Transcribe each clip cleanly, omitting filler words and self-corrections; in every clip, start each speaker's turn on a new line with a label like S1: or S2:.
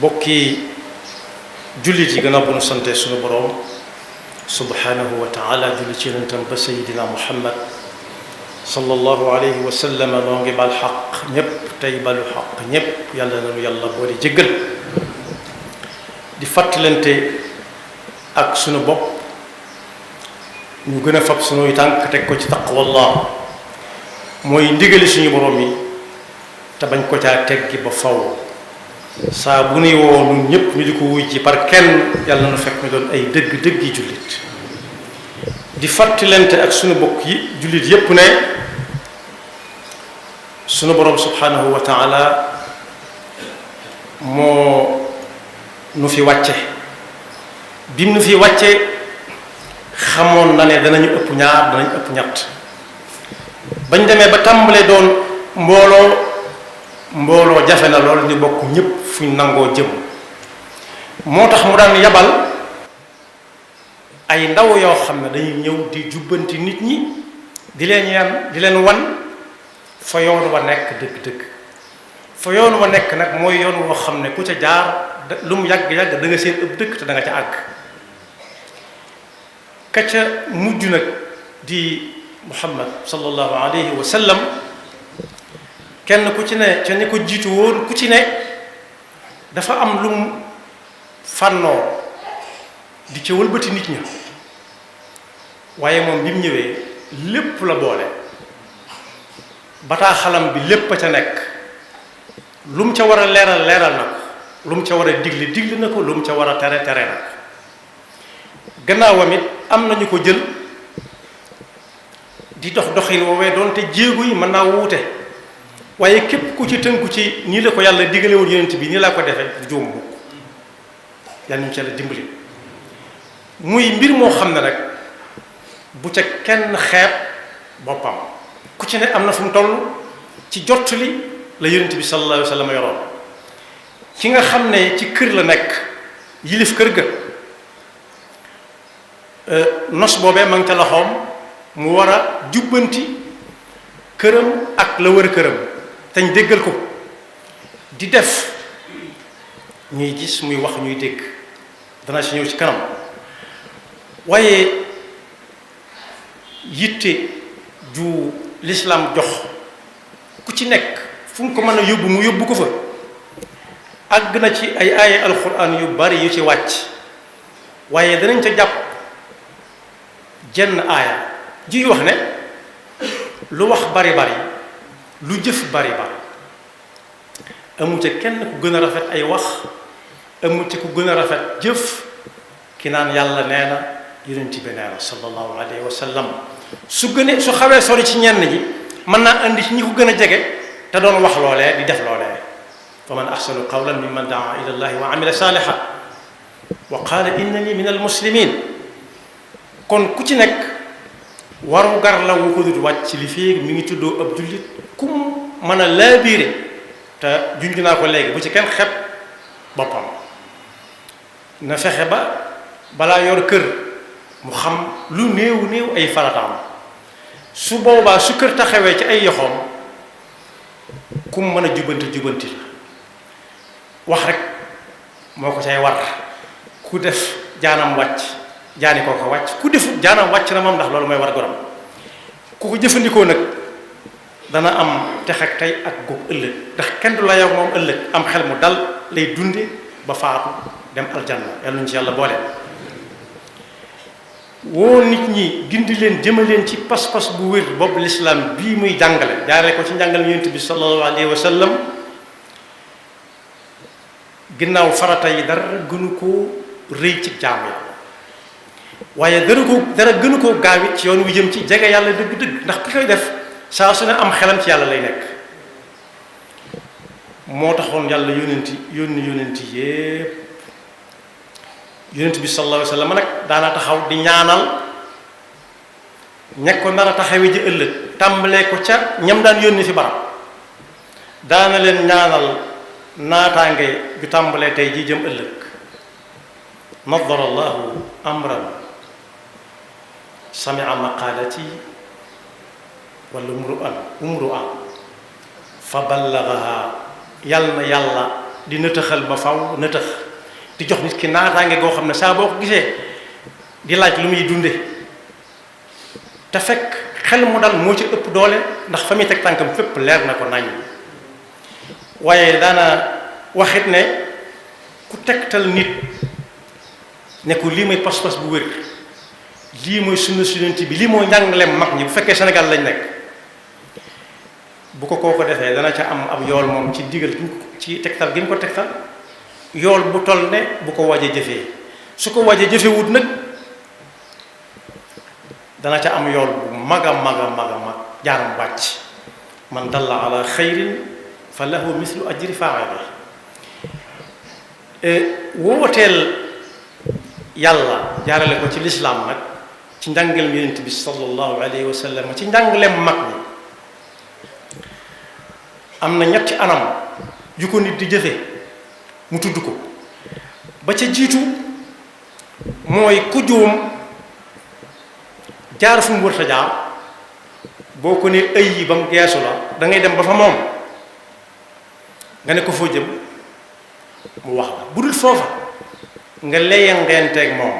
S1: bokki jullit yi gannaaw bu nu sante sunu boroom subhanahu wa taala julli ci yonentam ba sayidina muhammad sallallahu alayhi wa sallam noo ngi bal xaq ñépp tey balu xaq ñépp yàlla nanu yàlla boole jéggal di fàttalante ak sunu bopp ñu gën a fab sunuy tànk teg ko ci taqwallah mooy ndigali suñu boroom yi te bañ ko caa teggi ba faw saa bu nuy woo ñun ñëpp ñu di ko wuy ci par kenn yàlla na fekk ñu doon ay dëgg yi jullit di fàttalante ak sunu bokk yi jullit yépp ne sunu boroom subhanahu wa taala moo nu fi wàcce bim nu fi wàcce xamoon na ne danañu ëpp ñaar danañu ëpp ñett bañ demee ba tàmbalee doon mbooloo jafe na lool ñu bokk ñépp fuñ nangoo jëm moo tax mu daan yabal ay ndaw yoo xam ne dañuy ñëw di jubbanti nit ñi di leen wan fa yoon wa nekk dëgg-dëgg fa yoon wa nekk nag mooy yoon woo xam ne ku ca jaar lu mu yàgg-yàgg da nga seen ëpp dëkk te da nga ca àgg ka ca mujj nag di muhammad sallallahu alayhi wa sallam kenn ku ci ne ca ni ko jiitu woon ku ci ne dafa am lu mu fànnoo di ca wëlbati nit ña waaye moom bi mu ñëwee lépp la boole bataaxalam bi lépp a ca nekk lu mu ca war a leeral na ko lu mu ca war a digle na ko lu mu ca war a tere na ko gannaawam it am nañu ko jël di dox doxin woowee doonte jéego yi mën naa wuute waaye képp ku ci tënku ci nii la ko yàlla digale woon yonent bi nii laa ko defee juum mukk yàlla ñu ci yàlla dimbali muy mbir moo xam ne nag bu ca kenn xeeb boppam ku ci ne am na fu mu toll ci jottali la yonent bi sallallahu alayhi wa sallam yoroon ki nga xam ne ci kër la nekk yilif kër ga nos boobee ma ngi ca loxoom mu war a jubbanti këram ak la wër këram tañ déggal ko di def ñuy gis muy wax ñuy dégg dana ci ñëw ci kanam waaye yitte ju lislaam jox ku ci nekk fu mu ko mën a yóbbu mu yóbbu ko fa àgg na ci ay aaya alxuraan yu bari yu ci wàcc waaye danañ ca jàpp jenn aaya ji wax ne lu wax bari lu jëf bari amu ca kenn ku gën a rafet ay wax amu ca ku gën a rafet jëf ki naan yàlla nee na yonent bi nee na sallallahu alayhi wa sallam su xawee sori ci ñenn ñi mën naa indi ci ñi ko gën a jege te doon wax loolee di def loolee fa man ahsanu qawlan mimman daa ila allahi wa amila saalihan wa qaala innani min al muslimin kon ku ci nekk waru gar la wu ko dut wàcc li fii mi ngi tuddoo ab jullit ku mën a laabiire te junj naa ko léegi bu ci kenn xeeb boppam na fexe ba balaa yor kër mu xam lu néew ay farataam su boobaa su kër taxawee ci ay yoxoom ku mën a jubanti la wax rek moo ko cay war ku def jaanam wàcc jaani koo ko wàcc ku defu jaanam wàcc na moom ndax loolu mooy war goram ku ko jëfandikoo nag dana am tex ak tey ak góob ëllëg ndax kenn du la yow moom ëllëg am xel mu dal lay dunde ba faatu dem aljanna yàlla ñu ci yàlla boole woo nit ñi gindi leen jëmaleen ci pas-pas bu wér boobu lislaam bii muy jàngale jaaree ko ci njàngale yonent bi sallallahu alayhi wa sallam ginnaaw farata yi dara gënu koo rëy ci jaamu yàlla waaye dara gënu koo gaawit ci yoon wi jëm ci jege yàlla dëgg-dëgg ndax ki koy def saa su ne am xelam ci yàlla lay nekk moo taxoon yàlla yónent yépp yonent bi sallallahu alayhi wa sallam nag daana taxaw di ñaanal ñekk ko nar a taxawi ji ëllëg tàmbalee ko ca ñam daan yónni fi barab daana leen ñaanal naataange ju tàmbalee tey ji jëm ëllëg nadara allahu amran samia maqalati wala umru'an fa ballagaha yàlla na yàlla di nëtëxal ba faw nëtëx di jox nit ki naataange goo xam ne saa boo ko gisee di laaj lu muy dunde te fekk xel mu dal moo ci ëpp doole ndax fa muy teg tànkam fépp leer na ko nañ waaye daana waxit ne ku tegtal nit ne ko lii mooy pas-pas bu wér lii mooy sunna Yonent bi lii mooy njàngaleem mag ñi bu fekkee Sénégal lañ nekk bu ko kooko defee dana ca am ab yool moom ci digal ci tegtal gi mu ko tegtal yool bu toll ne bu ko waajee jëfee su ko waajee jëfewut nag dana ca am yool bu mag a mag a mag a mag jaaram wàcc man dalla ala xayrin fa lahu mislu ajri faa'ili wooteel yàlla jaarale ko ci lislaam nag ci njàngaleem Yonent bi sallallahu alayhi wa sallam ci njàngaleem mag ñi am na ñetti anam yu ko nit di jëfe mu tudd ko ba ca jiitu mooy ku juum jaar fu mu wërta jaar boo ko ne ëy yi ba mu geesu la da ngay dem ba fa moom nga ne ko foo jëm mu wax la bu dul foofa nga leyangenteeg moom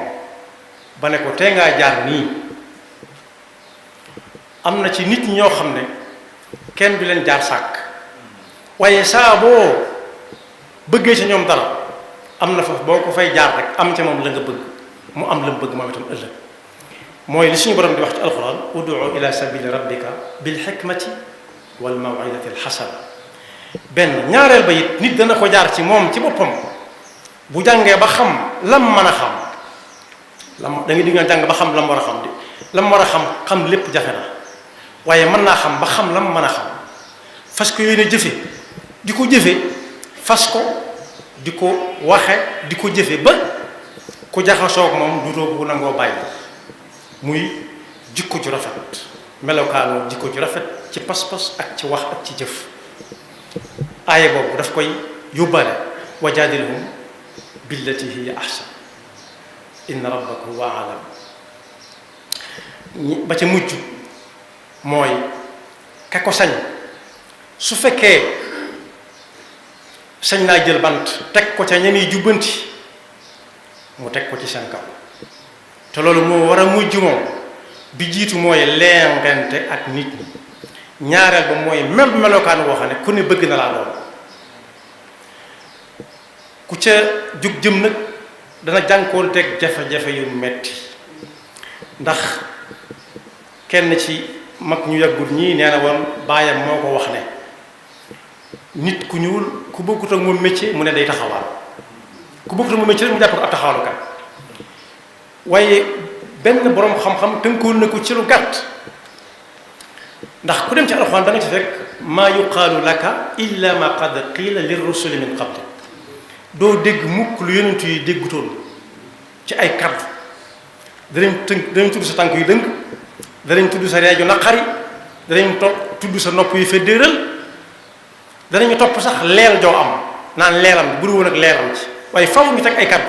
S1: ba ne ko tee ngaa jaar nii am na ci nit ñi ñoo xam ne kenn du leen jaar sàkk waaye saa boo bëggee ci ñoom dara am na foofu boo ko fay jaar rek am ca moom la nga bëgg mu am la mu bëgg moom itam ëllëg mooy li suñu borom di wax ci alquran ud'u ila sabili rabbika bil hikmati wal maw'izati al hasana benn ñaareel ba it nit dana ko jaar ci moom ci boppam bu jàngee ba xam lam mën a xam lam da ngay di nga jàng ba xam lam war a xam di lam war a xam lépp jafe na waaye mën naa xam ba xam lam mën a xam fas ko yéene jëfe di ko jëfe fas ko di ko waxe di ko jëfe ba ku jaxasoog moom dutoo bu nangoo bàyyi muy jikko ju rafet melokaanu jikko ju rafet ci pas-pas ak ci wax ak ci jëf aaye boobu daf koy yóbbaale wa jaadilhum billati hiya ahsan inna rabbaka huwa a'lam ba ca mujj mooy ka ko sañ su fekkee sañ naa jël bant teg ko ca ñeneen jubbanti mu teg ko ci seen kaw te loolu moo war a mujj moom bi jiitu mooy leengante ak nit ñi ñaareel ba mooy mel melokaan woo xam ne ku ne bëgg na laa doon ku ca jug jëm nag dana jànkoonteeg jafe-jafe yu metti ndax kenn ci mag ñu yàggul ñii nee na woon baayam moo ko wax ne nit ku ñuul ku bokkut ak moom métier mu ne day taxawaal ku bokkut ak moom métier rek mu jàpp ko ab taxawaalukat waaye benn boroom xam-xam tënkoon na ko ci lu gàtt ndax ku dem ci alxuraan da nga ci fekk maa yuqaalu laka illa ma qad qiila lirrusuli min qabli doo dégg mukk lu yonent yi déggutoon ci ay kaddu danañ tudd sa tànk yu dëng danañ tudd sa reeju naqari danañ tudd sa nopp yu feddéeral danañu topp sax leel joo am naan leeram buru woon ak leeram ci waaye faw ñu teg ay kaddu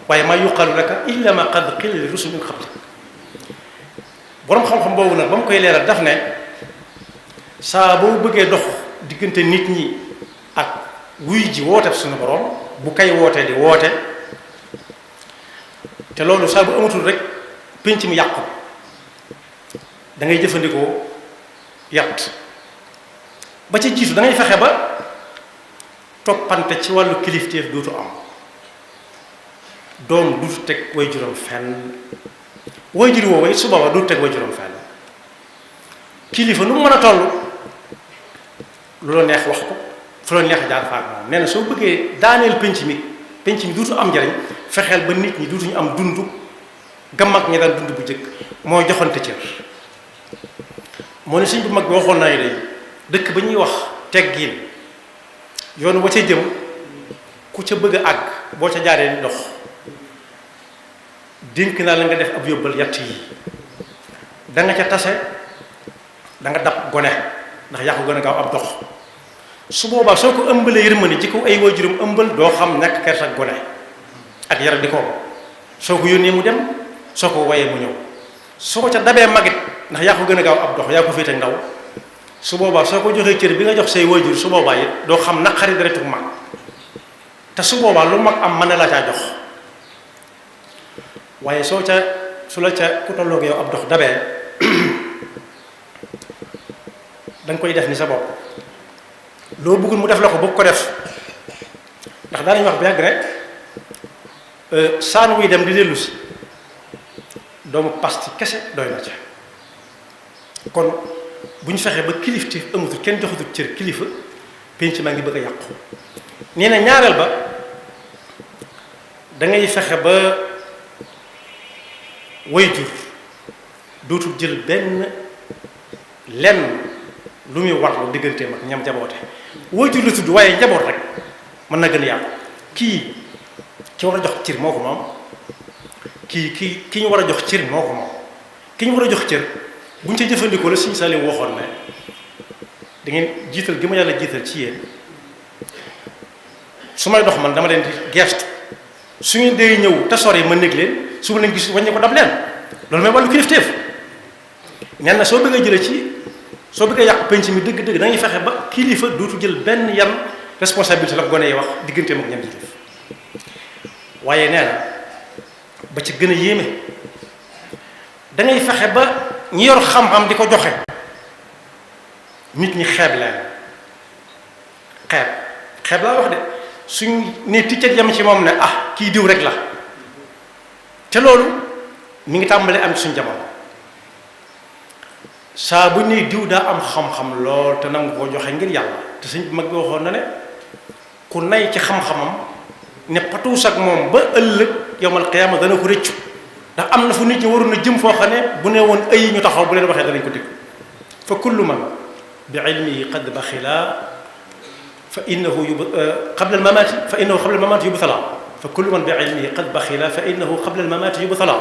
S1: waaye maa yuqaalu laka illa ma qad qiila lirrusuli min qabli boroom xam-xam boobu nag ba mu koy leeral daf ne saa boo bëggee dox diggante nit ñi ak wuy ji woote suñu borom bu kay wootee di woote te loolu saa bu amatul rek pénc mi yàqu da ngay jëfandikoo yàtt ba ca jiitu da ngay fexe ba toppante ci wàllu kilifteef dootu am doom duutu teg way juróom fenn way jur woowu it su booba duutu teg way juróom fenn kilifa nu mu mën a toll lu la neex wax ko fu la neex jaar faak moom nee na soo bëggee daaneel penc mi duutu am njariñ fexeel ba nit ñi duutuñu am dund ga mag ñi daan dund bu jëkk mooy joxante cër moo ne suñ bu mag bi waxoon naa day dëkk ba ñuy wax teggin yoon wa ca jëm ku ca bëgg a àgg boo ca jaaree dox dénk naa la nga def ab yóbbal yatt yi da nga ca tase da nga dab gone ndax yaa ko gën a gaaw ab dox su boobaa soo ko ëmbalee yërmande ji ko ay waajuram ëmbal doo xam nekk kers ak gone ak yara di ko soo ko yónnee mu dem soo ko wayee mu ñëw soo ko ca dabee magit ndax yaa ko gën a gaaw ab dox yaa ko féete ndaw su boobaa soo ko joxee cër bi nga jox say waajur su boobaa it doo xam naqari deretu mag te su boobaa lu mag am mën na la caa jox waaye soo ca su la ca ku tolloog yow ab dox dabee da nga koy def ni sa bopp loo bëggul mu def la ko bëgg ko def ndax daanañu wax bu yàgg rek saan wuy dem di dellu si doomu pasti kese doy na ca kon bu ñu fexee ba kilifteef amatul kenn joxatul cër kilifa penc maa ngi bëgg a yàqu nee na ñaareel ba da ngay fexe ba waajur dootul jël benn lenn lu muy warlu digganteem ak ñam jaboote waajur la tudd waaye njaboot rek mën na gën a yàqu kii ki war a jox cër moo ko moom ki ñu war a jox cër moo ko moom ki ñu war a jox cër bu ñu ca jëfandikoo la Sëriñ Saliou waxoon ne da ngeen jiital gi ma yàlla jiital ci yéen su may dox man dama leen di gestu su ngeen dee ñëw te sori ma néeg leen su ma leen gis wàññi ko dab leen loolu mooy wàllu kilifteef nee na soo bëggee jëlee ci soo bëggee yàq penc mi dëgg-dëgg da ngay fexe ba kilifa dootu jël benn yan responsabilité la gone yi wax digganteem ak ñam ji def waaye nee na ba ci gën a yéeme da ngay fexe ba ñi yor xam-xam di ko joxe nit ñi xeeb leen xeeb laa wax de suñ ne ticcat yam ci moom ne ah kii diw rek la te loolu mi ngi tàmbalee am suñ jamono saa bu ne diw daa am xam-xam lool te nangu koo joxe ngir yàlla te suñ mag bi waxoon na ne ku nay ci xam-xamam ne patuus ak moom ba ëllëg yawmal qiyaama dana ko rëccu ndax am na fu nit ñi waroon a jëm foo xam ne bu ne woon ay ñu taxaw bu leen waxee danañ ko dégg fa kullu man bi ilmihi qad baxila fa innahu qabla al-mamaati fa innahu qabla al-mamaati yubtala fa kullu man bi ilmihi qad baxila fa innahu qabla al-mamaati yubtala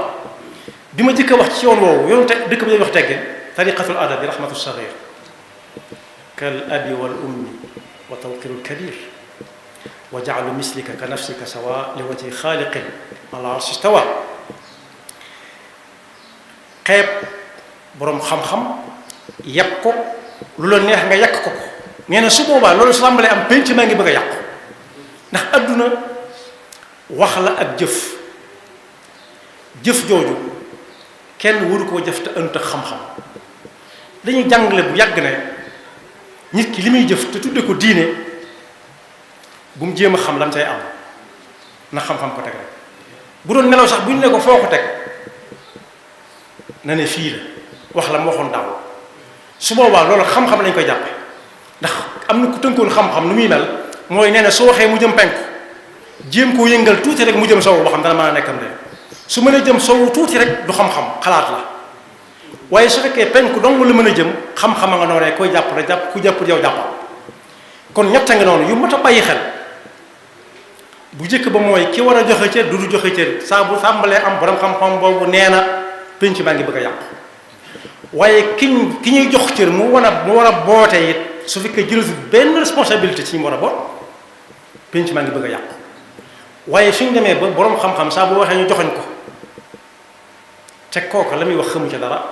S1: bi ma jëkk a wax ci yoon woowu yoon te dëkk bi day wax teggin tariqatul adabi rahmatu saghir kal abi wal ummi wa tawqiru al-kabir wa ja'alu mislika ka nafsika sawa li wajhi xaaliqin ala arshi stawa xeeb boroom xam-xam yàq ko lu la neex nga yàq ko nee na su boobaa loolu su tàmbalee am penc maa ngi bëgg a yàqu ndax adduna wax la ak jëf jooju kenn waru koo jëf te ënt ak xam-xam dañuy jàngale bu yàgg ne nit ki li muy jëf te tudde ko diine bu mu jéem a xam lam cay am na xam-xam ko teg rek bu doon nelaw sax bu ñu ne ko foo ko teg na ne fii la wax la mu waxoon daaw su boobaa loolu xam-xam lañ koy jàppe ndax am na ku tënkoon xam-xam nu muy mel mooy nee na su waxee mu jëm penku jéem koo yëngal tuuti rek mu jëm sowu boo xam dana mën a nekkam de su mënee jëm sowu tuuti rek du xam-xam xalaat la waaye su fekkee penku dong la mën a jëm xam-xam a nga noonee koy jàpp rek jàpp ku jàpp yow jàppal kon ñetta nga noonu yu mat a bàyyi xel bu njëkk ba mooy ki war a joxe cër du joxe cër saa bu tàmbalee am borom xam-xam boobu nee na penc maa ngi bëgg a yàqu waaye ki ñuy jox cër mu war a boote it su fekkee jëlatul benn responsabilité ci ñu war a boot penc maa ngi bëgg a yàqu waaye suñ demee ba borom xam-xam saa bu waxee ñu joxoñ ko te kooka la muy wax xamu ca dara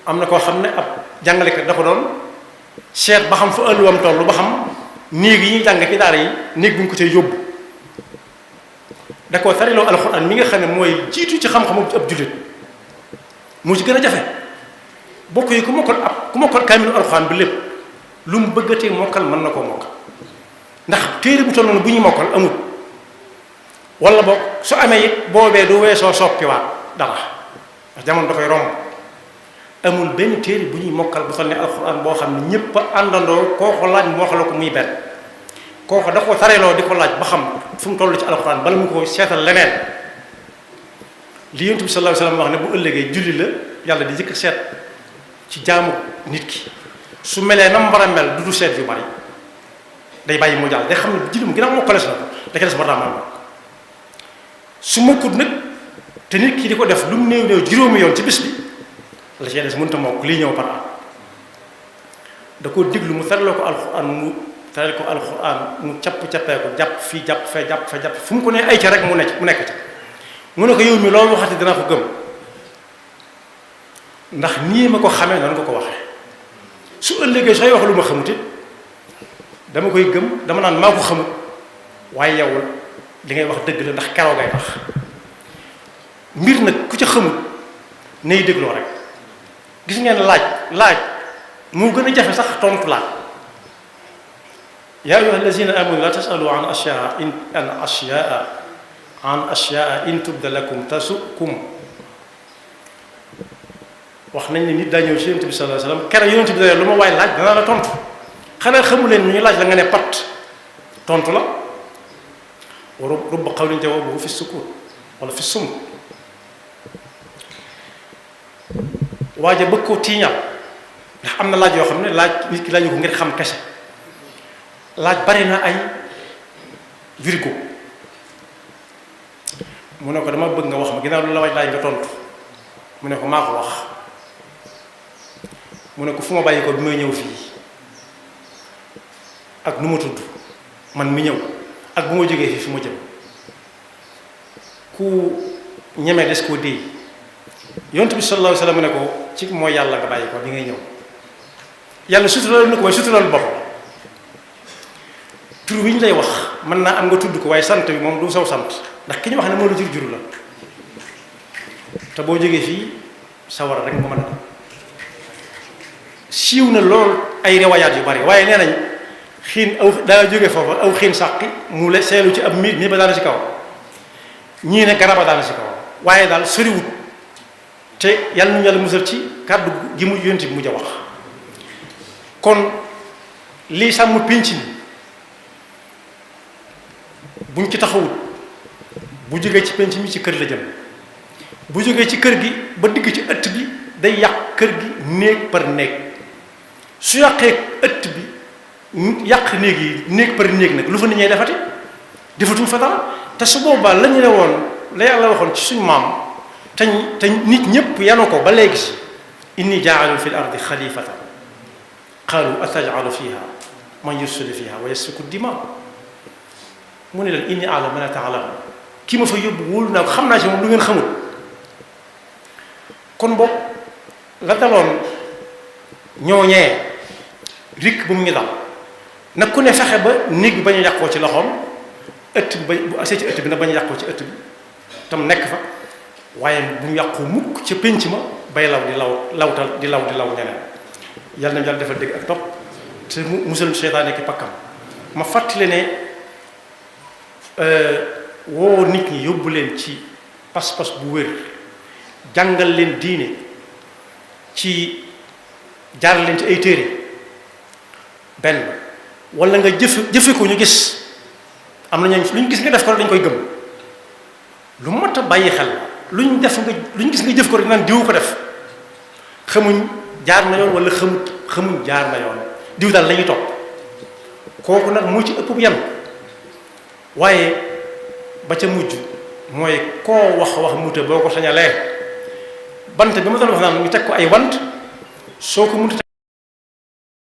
S1: am na koo xam ne ab jàngalekat da ko doon seet ba xam fa ëlluwam toll ba xam néeg yi ñuy jàng ci daara yi néeg bu ñu ko cay yóbbu da koo tariloo alxuraan mi nga xam ne mooy jiitu ci xam-xamu ab jullit moo ci gën a jafe bokk yi ku mokkal kaamilu alxuraan bi lépp lu mu bëggatee mokkal mën na koo mokkal ndax téere bu toll noonu bu ñuy mokkal amul wala boog su amee it boobee du weesoo soppiwaat dara ndax jamono da koy romb amul benn téere bu ñuy mokkal bu toll ne alxuraan boo xam ne ñëpp a àndandoo koo ko laaj mu wax la ko muy benn kooku da ko tareeloo di ko laaj ba xam fu mu toll ci alxuraan bala mu ko seetal leneen li Yonent bi sallallahu alayhi wasallam wax ne bu ëllëgee julli la yàlla di jëkk seet ci jaamu nit ki su melee na mu war a mel du seet yu bari day bàyyi mu jàll day xam ne julli mu ginnaaw mokkalees na ko da ca des war naa mën su mokkut nag te nit ki di ko def lu mu néew néew juróomi yoon ci bis bi la cee des mënut a mokk lii ñëw par an da koo diglu mu taraloo ko alxuraan mu taral ko alxuraan mu cappee ko jàpp fii jàpp fee jàpp fee jàpp fu mu ko nee ay ca rek mu nekk ca mu ne ko yow mi loolu waxati dana ko gëm ndax nii ma ko xamee noonu nga ko waxee su ëllëgee sooy wax lu ma xamut it dama koy gëm dama naan maa ko xamut waaye yow li ngay wax dëgg la ndax keroo ngay wax mbir nag ku ca xamut nay dégloo rek gis ngeen laaj moo gën a jafe sax tontu laaj yaa ayyuha allazina amanu la tasalu an ashyaa in tubda lakum tasukum wax nañ ne nit daa ñëw ci yonent bi sallallahu alayhi wasallam kere yonent bi da lu ma waay laaj danaa la tontu xanaa xamu leen ñu laaj la nga ne pat tontu la wa rubba qawlin jawaabuhu fi sukut wala fi sum waaja bëgg koo tiiñal ndax am na laaj yoo xam ne laaj nit ki laaju ko ngir xam kese laaj bari na ay virgo mu ne ko dama bëgg nga wax ma ginnaaw lu la waaj laaj nga tontu mu ne ko maa ko wax mu ne ko fu ma bàyyi ko bi may ñëw fii ak nu ma tudd man mi ñëw ak bu ma jógee fii fu ma jëm ku ñeme des koo déy yonent bi sallallahu alayhi wasallam ne ko ci mooy yàlla nga bàyyi ko bi ngay ñëw yàlla suturaal na ko waaye suturaal boppam tur wi ñu lay wax mën naa am nga tudd ko waaye sant bi moom du saw sant ndax ki ñu wax ne moo la jur la te boo jógee fii sawara rek nga mën a siiw na lool ay rewayaat yu bari waaye nee nañ xiin aw daa jóge foofa aw xiin sàqi mu le seelu ci ab mi ba daana ci kaw ñii ne garaba daana ci kaw waaye daal soriwut te yàlla nañu yàlla musal ci kàddu gi mu yonent bi mujj a wax kon lii sàmm pénc mi buñ ci taxawut bu jógee ci pénc mi ci kër la jëm bu jógee ci kër gi ba digg ci ëtt bi day yàq kër gi néeg par néeg su yàqee ëtt bi yàq néeg yi néeg par néeg nag lu fa nit ñay defati defatuñ fa dara te su boobaa la ñu ne woon la yàlla waxoon ci suñu maam te nit ñëpp yanu ko ba léegi si inni jaalu fi l ardi xalifatan qaalu atajalu fiha man yufsidu fiha wa yasfiku dima mu ne leen inni a'lamu ma la ta'lamun ki ma fa yóbbu wóolu naa ko xam naa ci moom lu ngeen xamul kon boog la daloon ñooñee rik bu mu ñu dal nag ku ne fexe ba néeg bi bañ a yàqoo ci loxoom ëtt bi bu asee ci ëtt bi nag bañ a yàqoo ci ëtt bi tam nekk fa waaye bu mu yàqu mukk ca pénc ma bay law di lawtal di law ñeneen yàlla na yàlla defal dégg ak topp te musal seytaane ki pakkam ma fàttali ne woo nit ñi yóbbu leen ci pas-pas bu wér jàngal leen diine ci jaar leen ci ay téere benn wala nga jëfe ko ñu gis am na ñooñu lu ñu gis nga def ko dañ koy gëm lu mat a bàyyi xel lu ñu gis nga jëf ko rek naan diw ko def xamuñ jaar na yoon wala xamuñ jaar na yoon diw daal lañuy topp kooku nag moo ci ëpp bu yem waaye ba ca mujj mooy koo wax muta boo ko sañalee bant bi ma doon wax naan ñu teg ko ay want soo ko mënut